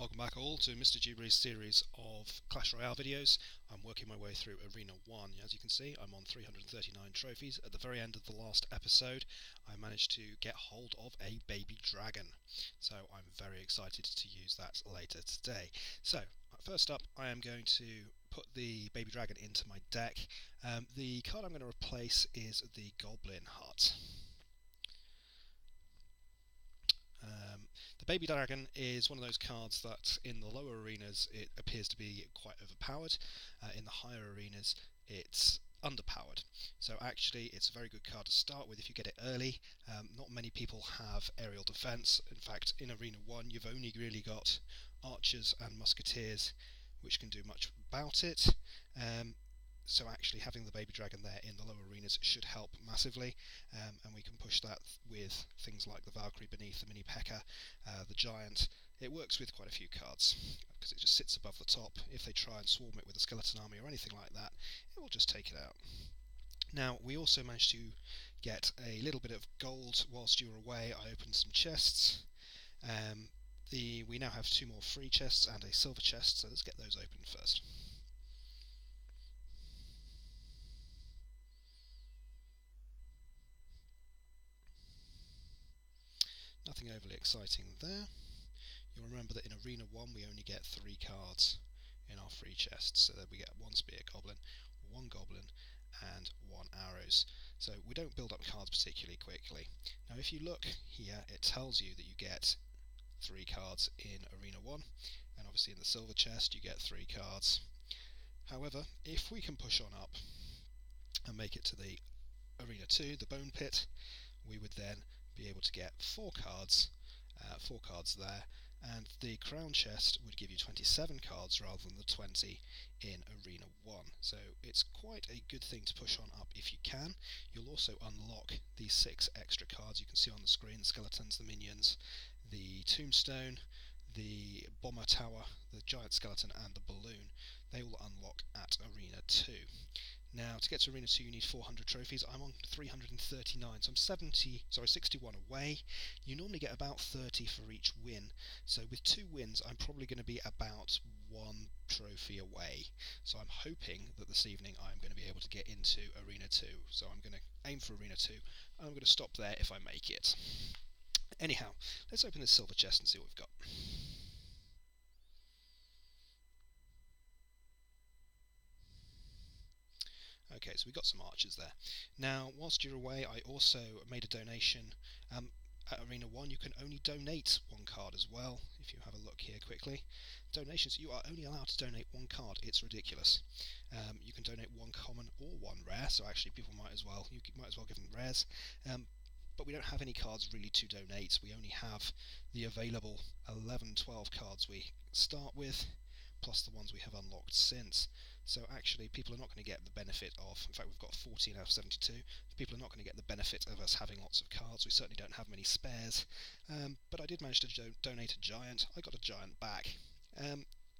Welcome back all to Mr. Jubilee's series of Clash Royale videos. I'm working my way through Arena 1. As you can see, I'm on 339 trophies. At the very end of the last episode, I managed to get hold of a baby dragon. So I'm very excited to use that later today. So, first up, I am going to put the baby dragon into my deck. The card I'm going to replace is the Goblin Hut. The Baby Dragon is one of those cards that in the lower arenas it appears to be quite overpowered. In the higher arenas it's underpowered. So actually it's a very good card to start with if you get it early. Not many people have aerial defence. In fact, in Arena 1 you've only really got archers and musketeers which can do much about it. So actually having the baby dragon there in the lower arenas should help massively, and we can push that with things like the Valkyrie beneath, the mini P.E.K.K.A, the giant. It works with quite a few cards because it just sits above the top. If they try and swarm it with a skeleton army or anything like that, it will just take it out. Now we also managed to get a little bit of gold whilst you were away. I opened some chests. We now have 2 more free chests and a silver chest, so let's get those open first. Nothing overly exciting there. You'll remember that in Arena 1 we only get 3 cards in our free chests, so that we get 1 spear goblin, 1 goblin and 1 arrows. So we don't build up cards particularly quickly. Now if you look here it tells you that you get 3 cards in Arena 1, and obviously in the silver chest you get 3 cards. However, if we can push on up and make it to the Arena 2, the bone pit, we would then be able to get 4 cards there, and the crown chest would give you 27 cards rather than the 20 in Arena 1. So it's quite a good thing to push on up if you can. You'll also unlock these 6 extra cards you can see on the screen: the skeletons, the minions, the tombstone, the bomber tower, the giant skeleton and the balloon. They all unlock at Arena 2. Now to get to Arena 2 you need 400 trophies. I'm on 339, so I'm 61 away. You normally get about 30 for each win, so with 2 wins I'm probably going to be about 1 trophy away. So I'm hoping that this evening I'm going to be able to get into Arena 2. So I'm going to aim for Arena 2 and I'm going to stop there if I make it. Anyhow, let's open this silver chest and see what we've got. Okay, so we got some archers there. Now, whilst you're away, I also made a donation. At Arena 1, you can only donate 1 card as well, if you have a look here quickly. Donations, you are only allowed to donate 1 card. It's ridiculous. You can donate 1 common or 1 rare, so actually people might as well give them rares. But we don't have any cards really to donate. We only have the available 11-12 cards we start with, plus the ones we have unlocked since. So actually people are not going to get the benefit of, in fact we've got 14 out of 72, people are not going to get the benefit of us having lots of cards. We certainly don't have many spares, but I did manage to donate a giant. I got a giant back.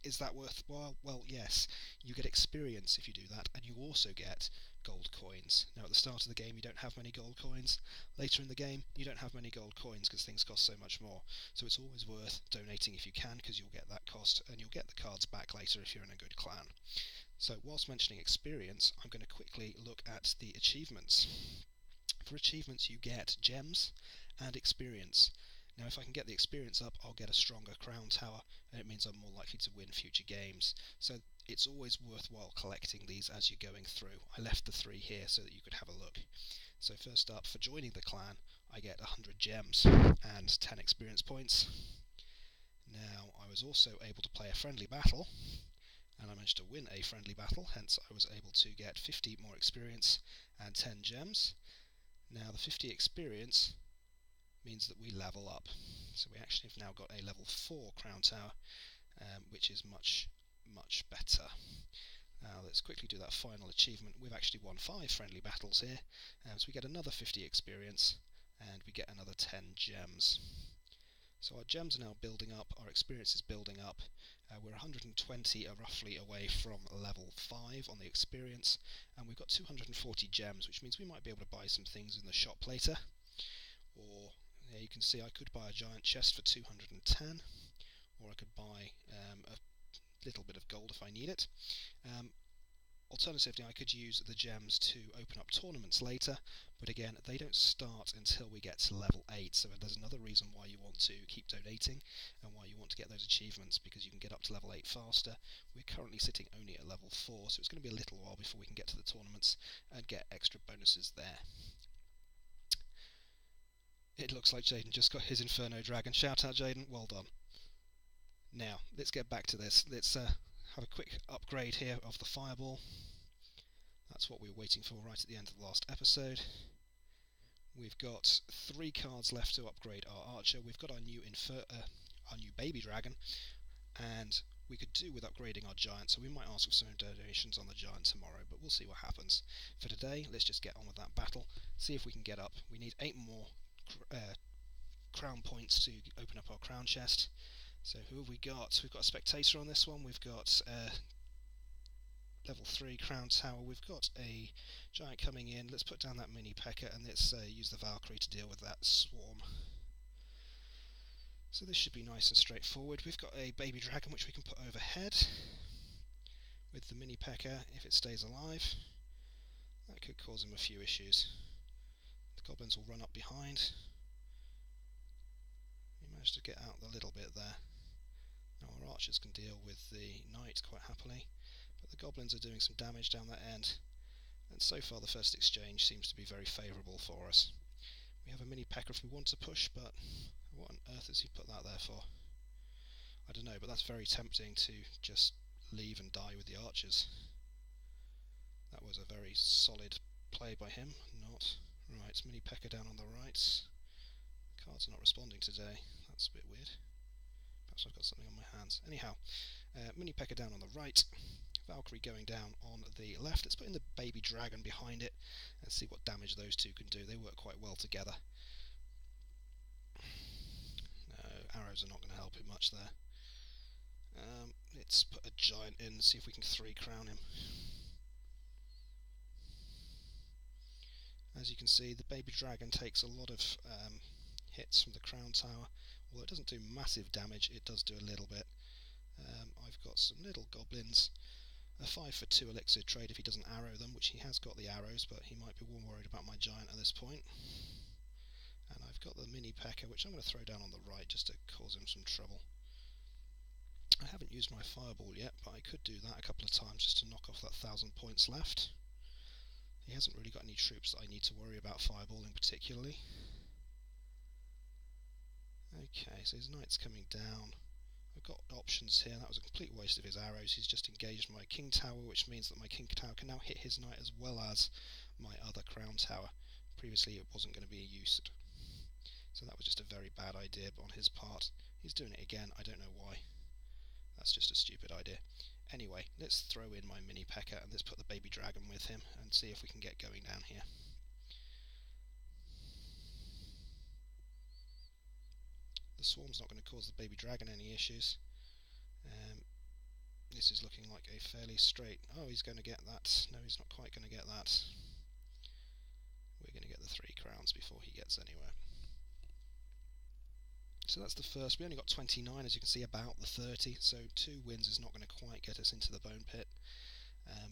Is that worthwhile? Well, yes. You get experience if you do that, and you also get gold coins. Now at the start of the game you don't have many gold coins. Later in the game you don't have many gold coins because things cost so much more. So it's always worth donating if you can, because you'll get that cost and you'll get the cards back later if you're in a good clan. So whilst mentioning experience, I'm going to quickly look at the achievements. For achievements you get gems and experience. Now if I can get the experience up I'll get a stronger crown tower, and it means I'm more likely to win future games. So it's always worthwhile collecting these as you're going through. I left the 3 here so that you could have a look. So first up, for joining the clan I get 100 gems and 10 experience points. Now I was also able to play a friendly battle, and I managed to win a friendly battle, hence I was able to get 50 more experience and 10 gems. Now the 50 experience means that we level up, so we actually have now got a level 4 crown tower, which is much better. Now let's quickly do that final achievement. We've actually won 5 friendly battles here, so we get another 50 experience and we get another 10 gems. So our gems are now building up, our experience is building up. We're 120 roughly away from level 5 on the experience, and we've got 240 gems, which means we might be able to buy some things in the shop later. Or, there you can see I could buy a giant chest for 210, or I could buy a little bit of gold if I need it. Alternatively, I could use the gems to open up tournaments later, but again, they don't start until we get to level 8, so there's another reason why you want to keep donating and why you want to get those achievements, because you can get up to level 8 faster. We're currently sitting only at level 4, so it's going to be a little while before we can get to the tournaments and get extra bonuses there. It looks like Jaden just got his Inferno Dragon. Shout out, Jaden, well done. Now, let's get back to this. Let's have a quick upgrade here of the Fireball. That's what we were waiting for right at the end of the last episode. We've got 3 cards left to upgrade our Archer. We've got our new Baby Dragon, and we could do with upgrading our Giant, so we might ask for some donations on the Giant tomorrow, but we'll see what happens. For today, let's just get on with that battle, see if we can get up. We need 8 more crown points to open up our crown chest. So who have we got? We've got a Spectator on this one. We've got level 3 Crown Tower. We've got a Giant coming in. Let's put down that mini P.E.K.K.A. and let's use the Valkyrie to deal with that swarm. So this should be nice and straightforward. We've got a Baby Dragon which we can put overhead with the mini P.E.K.K.A. if it stays alive. That could cause him a few issues. The goblins will run up behind. We managed to get out a little bit there. Now our archers can deal with the knight quite happily, but the goblins are doing some damage down that end, and so far the first exchange seems to be very favourable for us. We have a mini P.E.K.K.A. if we want to push, but what on earth has he put that there for? I don't know, but that's very tempting to just leave and die with the archers. That was a very solid play by him. Not. Right, mini P.E.K.K.A. down on the right. Cards are not responding today. That's a bit weird. Perhaps I've got something on my hands. Anyhow, mini P.E.K.K.A. down on the right. Valkyrie going down on the left. Let's put in the Baby Dragon behind it and see what damage those two can do. They work quite well together. No, arrows are not going to help him much there. Let's put a Giant in and see if we can 3-crown him. As you can see, the Baby Dragon takes a lot of hits from the Crown Tower. Although it doesn't do massive damage, it does do a little bit. I've got some little goblins. A 5 for 2 elixir trade if he doesn't arrow them, which he has got the arrows, but he might be more worried about my Giant at this point. And I've got the mini P.E.K.K.A. which I'm going to throw down on the right just to cause him some trouble. I haven't used my Fireball yet, but I could do that a couple of times just to knock off that 1,000 points left. He hasn't really got any troops that I need to worry about fireballing particularly. Okay, so his knight's coming down. I've got options here. That was a complete waste of his arrows. He's just engaged my King Tower, which means that my King Tower can now hit his knight as well as my other Crown Tower. Previously it wasn't going to be used. So that was just a very bad idea on his part. He's doing it again. I don't know why. That's just a stupid idea. Anyway, let's throw in my mini P.E.K.K.A. and let's put the Baby Dragon with him and see if we can get going down here. The swarm's not going to cause the Baby Dragon any issues. This is looking like a fairly straight... Oh, he's going to get that. No, he's not quite going to get that. We're going to get the 3 crowns before he gets anywhere. So that's the first. We only got 29, as you can see, about the 30, so 2 wins is not going to quite get us into the bone pit.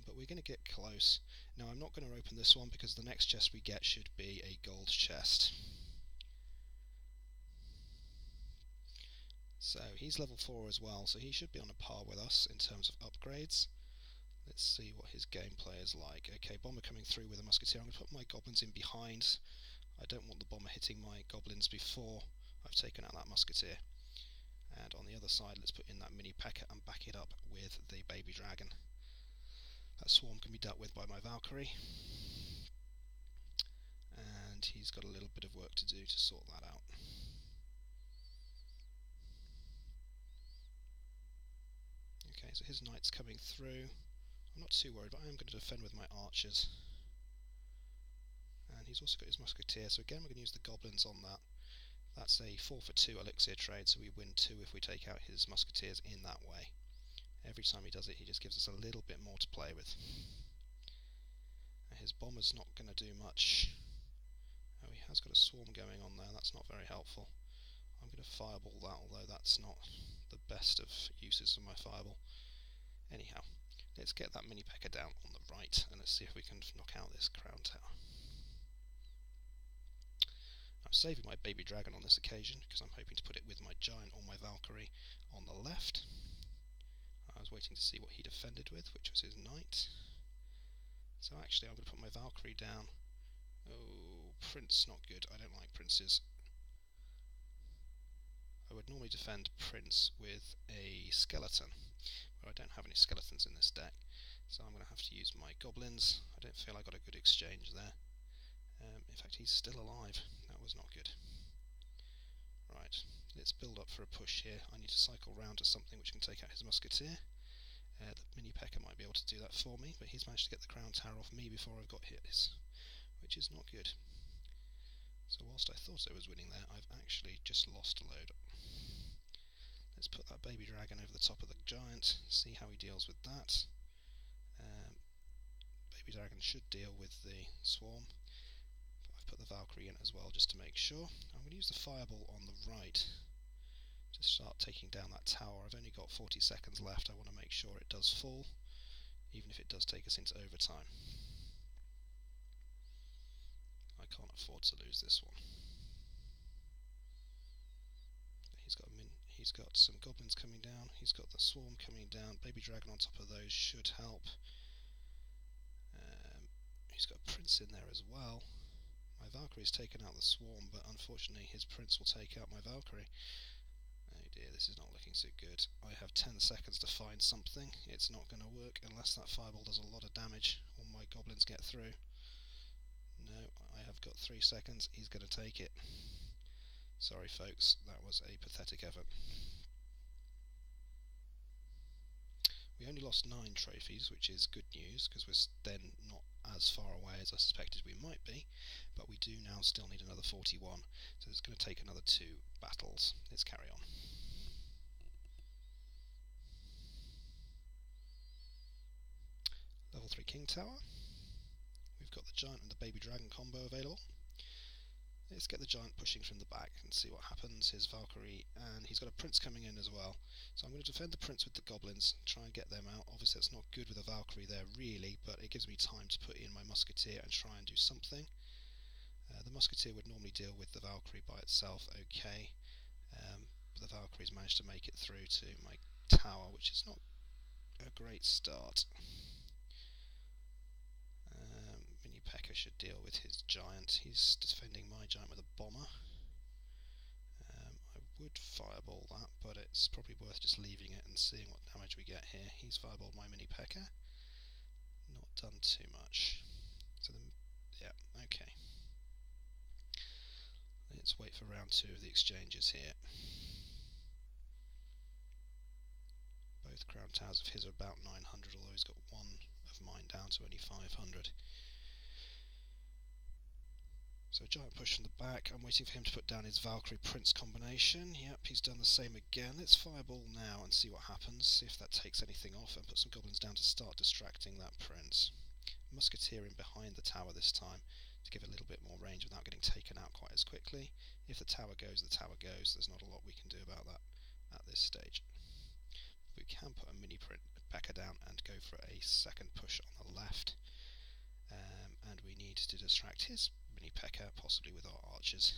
But we're going to get close. Now, I'm not going to open this one because the next chest we get should be a gold chest. So he's level 4 as well, so he should be on a par with us in terms of upgrades. Let's see what his gameplay is like. Okay, bomber coming through with a musketeer. I'm going to put my goblins in behind. I don't want the bomber hitting my goblins before I've taken out that musketeer. And on the other side, let's put in that mini P.E.K.K.A. and back it up with the Baby Dragon. That swarm can be dealt with by my Valkyrie. And he's got a little bit of work to do to sort that out. Okay, so his knight's coming through. I'm not too worried, but I am going to defend with my archers. And he's also got his musketeer, so again we're going to use the goblins on that. That's a 4 for 2 elixir trade, so we win 2 if we take out his musketeers in that way. Every time he does it, he just gives us a little bit more to play with. His bomber's not going to do much. Oh, he has got a swarm going on there, that's not very helpful. I'm going to fireball that, although that's not the best of uses of my fireball. Anyhow, let's get that mini P.E.K.K.A down on the right, and let's see if we can knock out this crown tower. I'm saving my baby dragon on this occasion because I'm hoping to put it with my giant or my Valkyrie on the left. I was waiting to see what he defended with, which was his knight. So actually I'm going to put my Valkyrie down. Oh, prince, not good. I don't like princes. I would normally defend prince with a skeleton, but I don't have any skeletons in this deck, so I'm going to have to use my goblins. I don't feel I got a good exchange there. In fact, he's still alive. That was not good. Right, let's build up for a push here. I need to cycle round to something which can take out his musketeer. The mini P.E.K.K.A might be able to do that for me, but he's managed to get the crown tower off me before I've got his, which is not good. So whilst I thought I was winning there, I've actually just lost a load. Let's put that baby dragon over the top of the giant, see how he deals with that. Baby dragon should deal with the swarm, but I've put the Valkyrie in as well just to make sure. I'm going to use the fireball on the right to start taking down that tower. I've only got 40 seconds left. I want to make sure it does fall, even if it does take us into overtime. I can't afford to lose this one. He's got some goblins coming down. He's got the swarm coming down. Baby dragon on top of those should help. He's got a prince in there as well. My Valkyrie's taken out the swarm, but unfortunately his prince will take out my Valkyrie. Oh dear, this is not looking so good. I have 10 seconds to find something. It's not going to work unless that fireball does a lot of damage or my goblins get through. No, I have got 3 seconds. He's going to take it. Sorry folks, that was a pathetic effort. We only lost 9 trophies, which is good news, because we're then not as far away as I suspected we might be, but we do now still need another 41, so it's going to take another 2 battles. Let's carry on. Level 3 King Tower. We've got the giant and the baby dragon combo available. Let's get the giant pushing from the back and see what happens. His Valkyrie, and he's got a prince coming in as well. So I'm going to defend the prince with the goblins, try and get them out. Obviously that's not good with a Valkyrie there really, but it gives me time to put in my musketeer and try and do something. The musketeer would normally deal with the Valkyrie by itself, okay. But the Valkyrie's managed to make it through to my tower, which is not a great start. Mini P.E.K.K.A should deal with his giant. He's defending my giant with a bomber. I would fireball that, but it's probably worth just leaving it and seeing what damage we get here. He's fireballed my mini P.E.K.K.A. Not done too much. So yeah, okay. Let's wait for round 2 of the exchanges here. Both crown towers of his are about 900, although he's got one of mine down to only 500. So giant push from the back. I'm waiting for him to put down his Valkyrie Prince combination. Yep, he's done the same again. Let's fireball now and see what happens, see if that takes anything off, and put some goblins down to start distracting that prince. Musketeer in behind the tower this time to give it a little bit more range without getting taken out quite as quickly. If the tower goes, the tower goes. There's not a lot we can do about that at this stage. We can put a mini P.E.K.K.A down and go for a second push on the left. And we need to distract his mini P.E.K.K.A, possibly with our archers.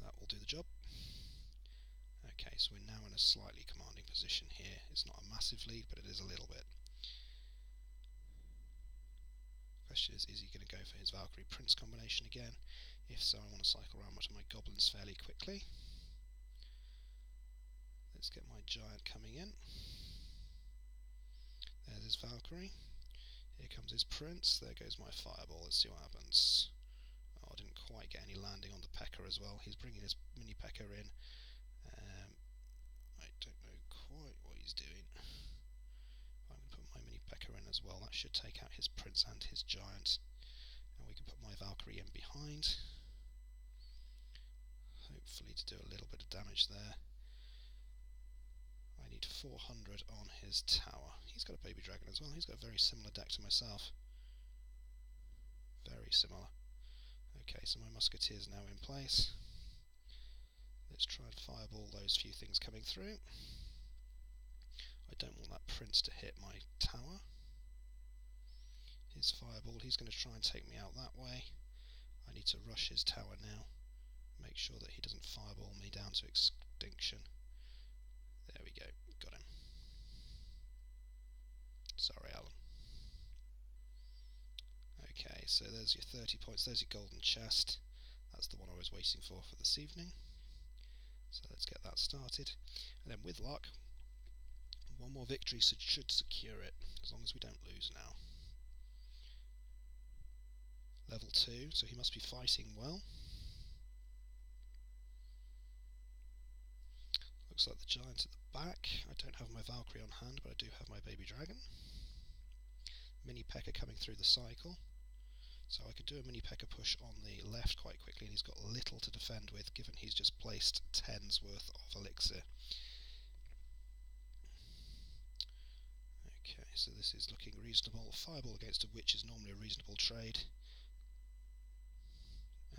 That will do the job. Okay, so we're now in a slightly commanding position here. It's not a massive lead, but it is a little bit. Question is he going to go for his Valkyrie Prince combination again? If so, I want to cycle around much of my goblins fairly quickly. Let's get my giant coming in. There's his Valkyrie. Here comes his prince. There goes my fireball. Let's see what happens. Oh, I didn't quite get any landing on the P.E.K.K.A as well. He's bringing his mini P.E.K.K.A in. I don't know quite what he's doing. I'm going to put my mini P.E.K.K.A in as well. That should take out his prince and his giant. And we can put my Valkyrie in behind. Hopefully to do a little bit of damage there. I need 400 on his tower. He's got a baby dragon as well. He's got a very similar deck to myself. Very similar. Okay, so my musketeer is now in place. Let's Let's try and fireball those few things coming through. I don't want that prince to hit my tower. His fireball, he's going to try and take me out that way. I need to rush his tower now. Make sure that he doesn't fireball me down to extinction. There we go, got him. Sorry, Alan. Okay, so there's your 30 points, there's your golden chest. That's the one I was waiting for this evening. So let's get that started. And then with luck, one more victory should secure it, as long as we don't lose now. Level 2, so he must be fighting well. Looks like the giant at the back. I don't have my Valkyrie on hand, but I do have my baby dragon. Mini P.E.K.K.A coming through the cycle. So I could do a mini P.E.K.K.A push on the left quite quickly, and he's got little to defend with, given he's just placed 10's worth of elixir. Okay, so this is looking reasonable. Fireball against a witch is normally a reasonable trade.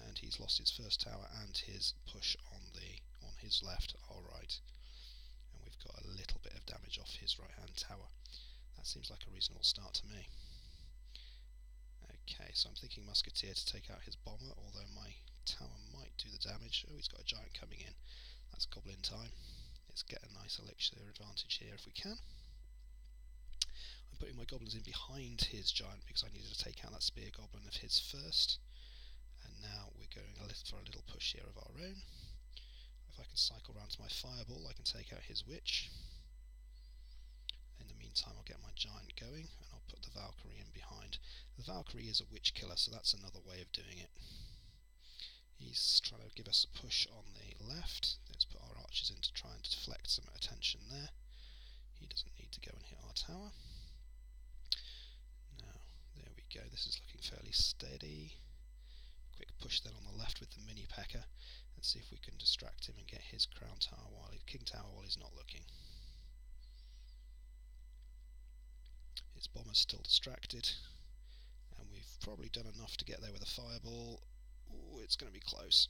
And he's lost his first tower and his push on his left, alright. And we've got a little bit of damage off his right hand tower. That seems like a reasonable start to me. Okay, so I'm thinking musketeer to take out his bomber, although my tower might do the damage. Oh, he's got a giant coming in. That's goblin time. Let's get a nice elixir advantage here if we can. I'm putting my goblins in behind his giant because I needed to take out that spear goblin of his first. And now we're going for a little push here of our own. If I can cycle round to my fireball, I can take out his witch. In the meantime, I'll get my giant going, and I'll put the Valkyrie in behind. The Valkyrie is a witch killer, so that's another way of doing it. He's trying to give us a push on the left. Let's put our archers in to try and deflect some attention there. He doesn't need to go and hit our tower. Now, there we go. This is looking fairly steady. Quick push then on the left with the mini P.E.K.K.A. and see if we can distract him and get his crown tower king tower while he's not looking. His bomber's still distracted, and we've probably done enough to get there with a fireball. Ooh, it's going to be close.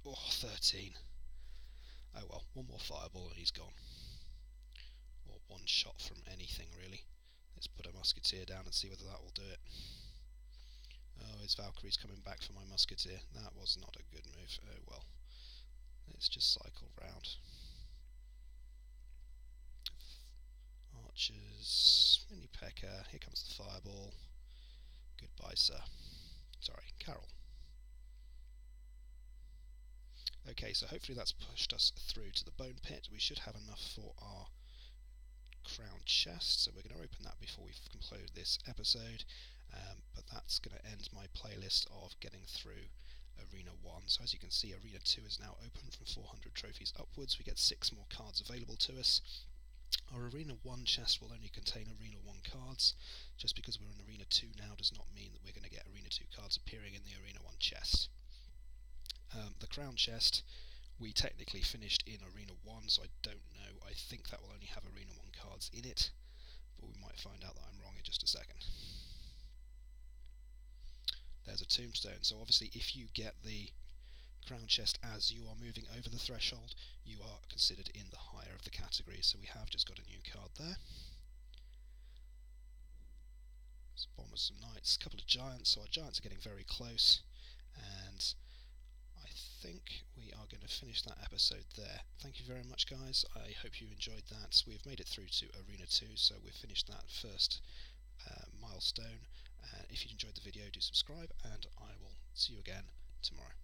Oh, 13. Oh well, one more fireball and he's gone. Or one shot from anything really. Let's put a musketeer down and see whether that will do it. Oh, his Valkyrie's coming back for my musketeer. That was not a good move. Oh well. Let's just cycle round. Archers, mini P.E.K.K.A. Here comes the fireball. Goodbye, sir. Sorry, Carol. Okay, so hopefully that's pushed us through to the bone pit. We should have enough for our crown chest, so we're going to open that before we conclude this episode. But that's going to end my playlist of getting through Arena 1. So as you can see, Arena 2 is now open from 400 trophies upwards. We get 6 more cards available to us. Our Arena 1 chest will only contain Arena 1 cards. Just because we're in Arena 2 now does not mean that we're going to get Arena 2 cards appearing in the Arena 1 chest. The crown chest we technically finished in Arena 1, so I don't know. I think that will only have Arena 1 cards in it, but we might find out that I'm wrong in just a second. There's a tombstone, so obviously if you get the crown chest as you are moving over the threshold, you are considered in the higher of the categories, so we have just got a new card there. Some bombers, some knights, a couple of giants, so our giants are getting very close, and I think we are going to finish that episode there. Thank you very much, guys. I hope you enjoyed that. We've made it through to Arena 2, so we've finished that first milestone. If you enjoyed the video, do subscribe, and I will see you again tomorrow.